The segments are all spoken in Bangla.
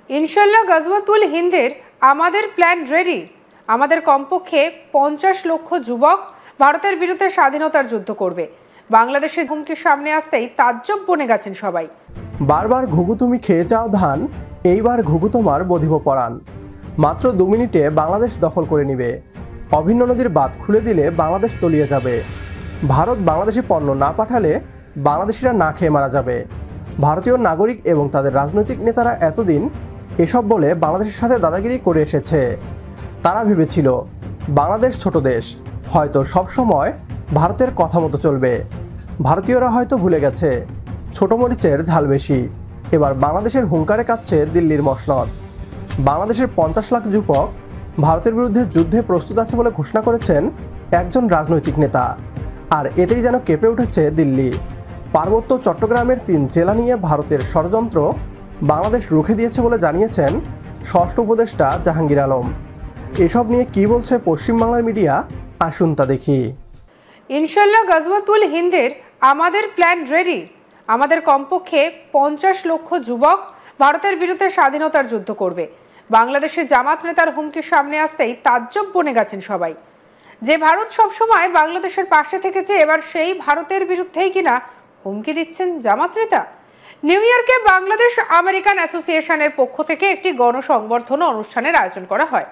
ইনশাল্লাহ গজওয়াতুল হিন্দের আমাদের প্ল্যান রেডি। আমাদের কমপক্ষে 50 লক্ষ যুবক ভারতের বিরুদ্ধে স্বাধীনতার যুদ্ধ করবে। বাংলাদেশের হুমকির সামনে আসতেই তাজ্জব বনে গেছেন সবাই। বারবার ঘুঘু তুমি খেয়ে যাও ধান, এইবার ঘুঘু তোমার বধিব পরাণ। মাত্র 2 মিনিটে বাংলাদেশ দখল করে নিবে। অভিন্ন নদীর বাঁধ খুলে দিলে বাংলাদেশ তলিয়ে যাবে। ভারত বাংলাদেশে পণ্য না পাঠালে বাংলাদেশিরা না খেয়ে মারা যাবে। ভারতীয় নাগরিক এবং তাদের রাজনৈতিক নেতারা এতদিন এসব বলে বাংলাদেশের সাথে দাদাগিরি করে এসেছে। তারা ভেবেছিল বাংলাদেশ ছোট দেশ, হয়তো সব সময় ভারতের কথা মতো চলবে। ভারতীয়রা হয়তো ভুলে গেছে ছোট মরিচের ঝাল বেশি। এবার বাংলাদেশের হুঙ্কারে কাঁপছে দিল্লির মসনদ। বাংলাদেশের 50 লাখ যুবক ভারতের বিরুদ্ধে যুদ্ধে প্রস্তুত আছে বলে ঘোষণা করেছেন একজন রাজনৈতিক নেতা। আর এতেই যেন কেঁপে উঠেছে দিল্লি। পার্বত্য চট্টগ্রামের 3 জেলা নিয়ে ভারতের ষড়যন্ত্র বাংলাদেশ রুখে দিয়েছে বলে জানিয়েছেন ষষ্ঠ উপদেষ্টা জাহাঙ্গীর আলম। এসব নিয়ে কি বলছে পশ্চিমবাংলার মিডিয়া, আসুন তা দেখি। ইনশাল্লাহ গজওয়াতুল হিন্দের আমাদের প্ল্যান রেডি। আমাদের কমপক্ষে 50 লক্ষ যুবক ভারতের বিরুদ্ধে স্বাধীনতার যুদ্ধ করবে। বাংলাদেশের জামাত নেতার হুমকির সামনে আসতেই তাজ্জব বনে গেছেন সবাই। যে ভারত সবসময় বাংলাদেশের পাশে থেকেছে, এবার সেই ভারতের বিরুদ্ধেই কিনা হুমকি দিচ্ছেন জামাত নেতা। নিউ ইয়র্কে বাংলাদেশ আমেরিকান অ্যাসোসিয়েশনের পক্ষ থেকে একটি গণসংবর্ধনা অনুষ্ঠানের আয়োজন করা হয়।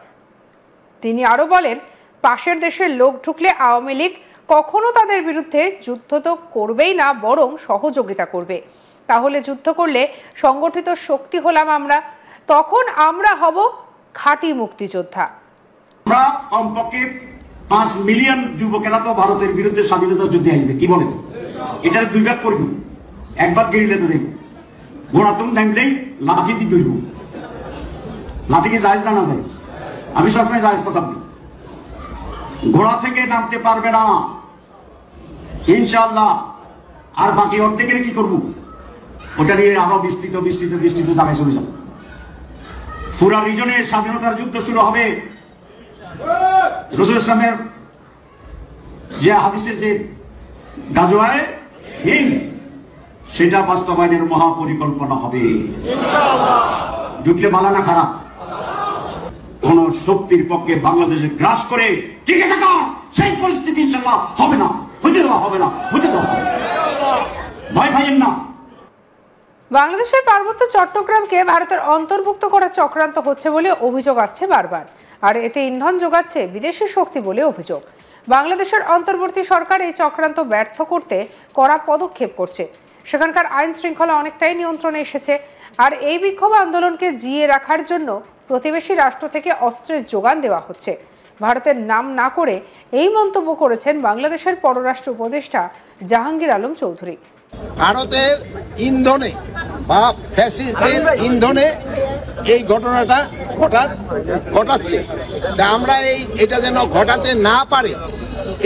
তিনি আরো বলেন, পাশের দেশের লোক ঢুকলে আওয়ামী লীগ কখনো তাদের বিরুদ্ধে যুদ্ধ তো করবেই না, বরং সহযোগিতা করবে। তাহলে যুদ্ধ করলে সংগঠিত শক্তি হলাম আমরা, তখন আমরা হব খাঁটি মুক্তিযোদ্ধা। আমরা কমপক্ষে 5 মিলিয়ন যুবকেরা তো ভারতের বিরুদ্ধে স্বাধীনতা যুদ্ধে আসবে। কি বলেন? এটা 2 ভাগ করব। একবার গেরিলাতে যাইব, ঘোড়াতুম নামলেই লাঠি দিয়ে ধরব। লাঠি কি জায়েজ না যায়? আমি সবসময় জায়েজ কথা বলি। ঘোড়া থেকে নামতে পারবে না ইনশাআল্লাহ। আর বাকি অর্ধেকের কি করব? ওটা নিয়ে আরো বিস্তৃত জায়গায় চলে যাব। পুরা রিজনে স্বাধীনতার যুদ্ধ শুরু হবে। রাসূল ইসলামের যে হাদিসের যে গাজওয়ায়ে হিন্দ, সেটা বাস্তবায়নের মহাপরিকল্পনা হবে। ঢুকলে ভালো না খারাপ? কোন শক্তির পক্ষে বাংলাদেশে গ্রাস করে টিকে থাকা সেই পরিস্থিতি ইনশাআল্লাহ হবে না, হতে দেওয়া হবে না। ভয় পাইয়েন না। বাংলাদেশের পার্বত্য চট্টগ্রামকে ভারতের অন্তর্ভুক্ত করার চক্রান্ত হচ্ছে বলে অভিযোগ আসছে বারবার। আর এতে ইন্ধন যোগাচ্ছে বিদেশি শক্তি বলে অভিযোগ। বাংলাদেশের অন্তর্বর্তী সরকার এই চক্রান্ত ব্যর্থ করতে কড়া পদক্ষেপ করছে। সেখানকার আইন শৃঙ্খলা অনেকটাই নিয়ন্ত্রণে এসেছে। আর এই বিক্ষোভ আন্দোলনকে জিয়ে রাখার জন্য প্রতিবেশী রাষ্ট্র থেকে অস্ত্রের যোগান দেওয়া হচ্ছে। ভারতের নাম না করে এই মন্তব্য করেছেন বাংলাদেশের পররাষ্ট্র উপদেষ্টা জাহাঙ্গীর আলম চৌধুরী। ভারতের ইন্ধনে বা ফ্যাসিস্টদের ইন্ধনে এই ঘটনাটা ঘটাচ্ছে। তা আমরা এটা যেন ঘটাতে না পারে,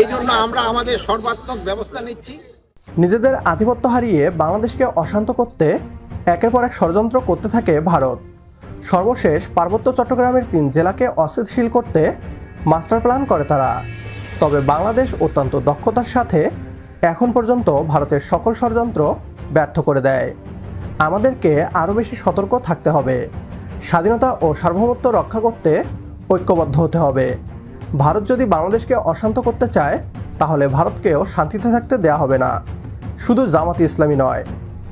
এই জন্য আমরা আমাদের সর্বাত্মক ব্যবস্থা নিচ্ছি। নিজেদের আধিপত্য হারিয়ে বাংলাদেশকে অশান্ত করতে একের পর এক ষড়যন্ত্র করতে থাকে ভারত। সর্বশেষ পার্বত্য চট্টগ্রামের 3 জেলাকে অস্থিতিশীল করতে মাস্টার প্ল্যান করে তারা। তবে বাংলাদেশ অত্যন্ত দক্ষতার সাথে এখন পর্যন্ত ভারতের সকল ষড়যন্ত্র ব্যর্থ করে দেয়। আমাদেরকে আরও বেশি সতর্ক থাকতে হবে। স্বাধীনতা ও সার্বভৌমত্ব রক্ষা করতে ঐক্যবদ্ধ হতে হবে। ভারত যদি বাংলাদেশকে অশান্ত করতে চায়, তাহলে ভারতকেও শান্তিতে থাকতে দেয়া হবে না। শুধু জামাত ইসলামী নয়,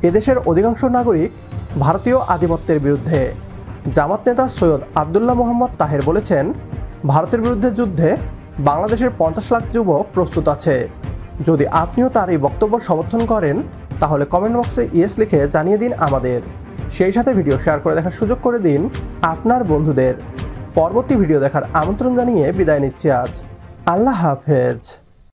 এদেশের অধিকাংশ নাগরিক ভারতীয় আধিপত্যের বিরুদ্ধে। জামাত নেতা সৈয়দ আবদুল্লাহ মোহাম্মদ তাহের বলেছেন, ভারতের বিরুদ্ধে যুদ্ধে বাংলাদেশের 50 লাখ যুবক প্রস্তুত আছে। যদি আপনিও তার এই বক্তব্য সমর্থন করেন, তাহলে কমেন্ট বক্সে ইয়েস লিখে জানিয়ে দিন আমাদের। সেই সাথে ভিডিও শেয়ার করে দেখার সুযোগ করে দিন আপনার বন্ধুদের। পরবর্তী ভিডিও দেখার আমন্ত্রণ জানিয়ে বিদায় নিচ্ছি আজ। আল্লাহ হাফেজ।